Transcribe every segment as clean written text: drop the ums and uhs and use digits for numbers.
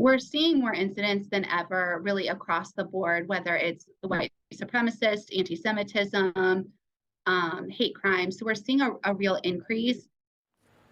we're seeing more incidents than ever, really across the board, whether it's the white supremacist, anti-Semitism, hate crimes. So we're seeing a real increase.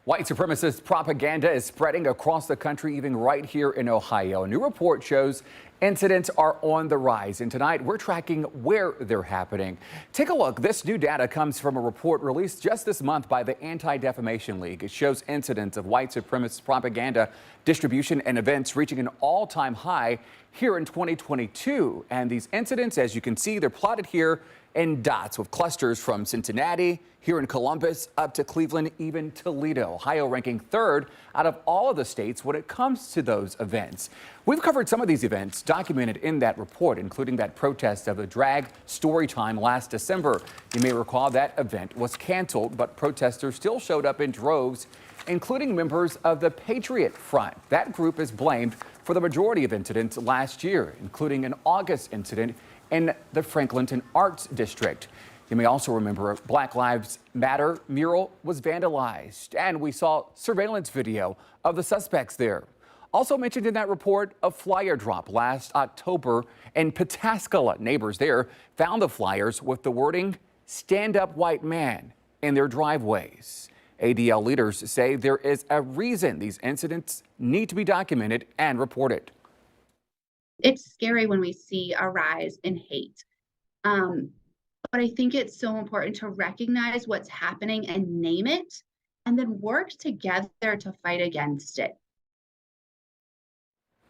White supremacist propaganda is spreading across the country, even right here in Ohio. A new report shows incidents are on the rise, and tonight we're tracking where they're happening. Take a look. This new data comes from a report released just this month by the Anti-Defamation League. It shows incidents of white supremacist propaganda distribution and events reaching an all-time high here in 2022. And these incidents, as you can see, they're plotted here in dots with clusters from Cincinnati, here in Columbus, up to Cleveland, even Toledo. Ohio ranking third out of all of the states when it comes to those events. We've covered some of these events documented in that report, including that protest of the drag story time last December. You may recall that event was canceled, but protesters still showed up in droves, including members of the Patriot Front. That group is blamed for the majority of incidents last year, including an August incident in the Franklinton Arts District. You may also remember a Black Lives Matter mural was vandalized, and we saw surveillance video of the suspects there. Also mentioned in that report, a flyer drop last October in Pataskala. Neighbors there found the flyers with the wording, "Stand Up White Man," in their driveways. ADL leaders say there is a reason these incidents need to be documented and reported. It's scary when we see a rise in hate. But I think it's so important to recognize what's happening and name it, and then work together to fight against it.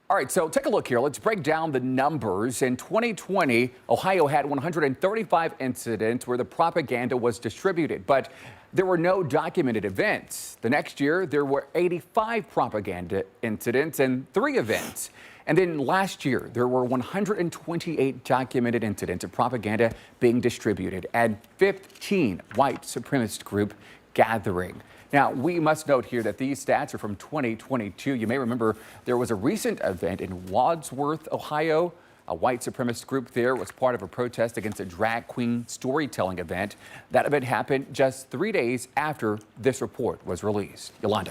All right, so take a look here. Let's break down the numbers. In 2020, Ohio had 135 incidents where the propaganda was distributed, but there were no documented events. The next year, there were 85 propaganda incidents and 3 events. And then last year, there were 128 documented incidents of propaganda being distributed and 15 white supremacist group gathering. Now, we must note here that these stats are from 2022. You may remember there was a recent event in Wadsworth, Ohio. A white supremacist group there was part of a protest against a drag queen storytelling event. That event happened just 3 days after this report was released. Yolanda.